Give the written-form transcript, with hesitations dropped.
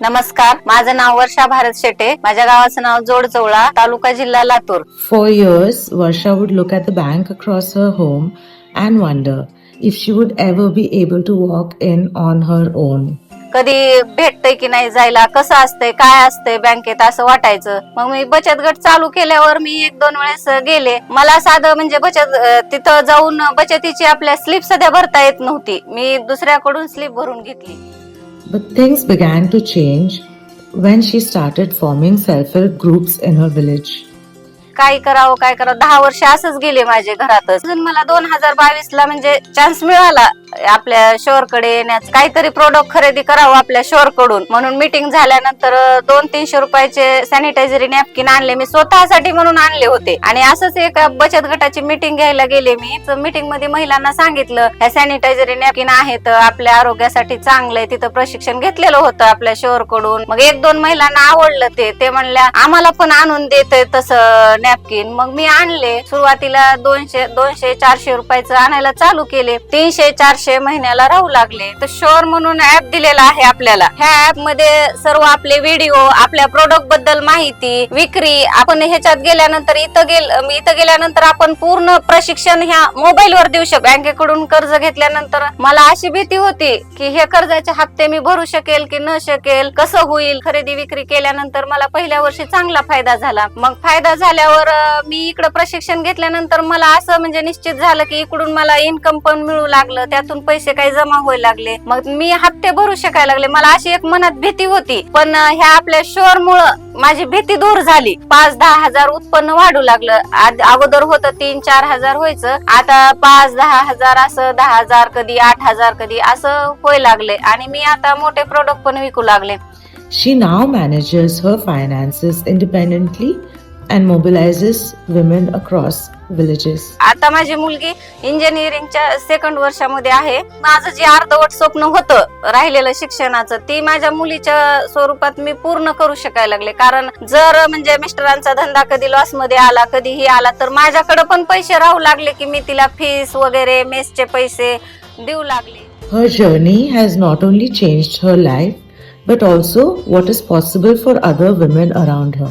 नमस्कार, माझं नाव वर्षा भारत शेटे. माझ्या गावाचं नाव जोडचौळा, तालुका जिल्हा Latur. For years, Varsha would look at the bank across her home and wonder if she would ever be able to walk in on her own. कधी भेटतंय की नाही जायला, कसं असतंय, काय असतंय बँकेत असं वाटायचं. मग मी बचत गट चालू केल्यावर मी 1-2 वेळेस गेले. मला साधं म्हणजे बचत तिथं जाऊन बचतीची आपल्या स्लिप सध्या भरता येत नव्हती. मी दुसऱ्याकडून स्लिप भरून घेतली. But things began to change when she started forming self-help groups in her village. काय करावं 10 वर्ष असंच गेले माझे घरातच. अजून मला 2022 ला म्हणजे चान्स मिळाला आपल्या शोर कडे येण्याचा. काहीतरी प्रोडक्ट खरेदी करावं आपल्या शोर कडून म्हणून मीटिंग झाल्यानंतर 200-300 रुपयाचे सॅनिटायझर नॅपकिन आणले. मी स्वतःसाठी म्हणून आणले होते. आणि असंच एका बचत गटाची मीटिंग घ्यायला गेले मी. मीटिंग मध्ये महिलांना सांगितलं ह्या सॅनिटायझर नॅपकिन आहेत, आपल्या आरोग्यासाठी चांगलंय. तिथं प्रशिक्षण घेतलेलं होतं आपल्या शोर कडून. मग 1-2 महिलांना आवडलं ते म्हणल्या आम्हाला पण आणून देतय तसं नॅपकिन. मग मी आणले. सुरुवातीला 200-400 रुपयाचं आणायला चालू केले. 300-400 महिन्याला राहू लागले. तर शोर म्हणून ऍप दिलेला आहे आपल्याला. ह्या ऍप मध्ये सर्व आपले व्हिडिओ, आपल्या प्रोडक्ट बद्दल माहिती, विक्री. आपण ह्याच्यात गेल्यानंतर इथं गेल्यानंतर आपण पूर्ण प्रशिक्षण ह्या मोबाईल वर देऊ शकतो. बँकेकडून कर्ज घेतल्यानंतर मला अशी भीती होती की हे कर्जाचे हप्ते मी भरू शकेल की न शकेल, कसं होईल. खरेदी विक्री केल्यानंतर मला पहिल्या वर्षी चांगला फायदा झाला. मग फायदा झाल्यावर मी इकडे प्रशिक्षण घेतल्यानंतर मला असं म्हणजे निश्चित झालं की इकडून मला इन्कम पण मिळू लागलं, त्यातून पैसे काही जमा व्हायला लागले. मग मी हप्ते भरू शकायला लागले. मला अशी एक मनात भीती होती, पण ह्या आपल्या शोर मुळे माझी भीती दूर झाली. 5-10 हजार उत्पन्न वाढू लागलं. अगोदर होतं 3-4 हजार व्हायचं, आता 5-10 हजार, असं 10 हजार, कधी 8 हजार, कधी असं व्हायला लागले. आणि मी आता मोठे प्रोडक्ट पण विकू लागले. She now manages her finances independently and mobilizes women across villages. आता माझी मुलगी इंजिनिअरिंगच्या 2nd वर्षामध्ये आहे. माझं जे अर्धवट स्वप्न होतं राहिलेलं शिक्षणाचं, ती माझ्या मुलीच्या स्वरूपात मी पूर्ण करू शकायला लागले. कारण जर म्हणजे मिस्टरांचा धंदा कधी लॉस मध्ये आला, कधीही आला, तर माझ्याकडे पण पैसे राहू लागले की मी तिला फीस वगैरे मेसचे पैसे देऊ लागले. Her journey has not only changed her life but also what is possible for other women around her.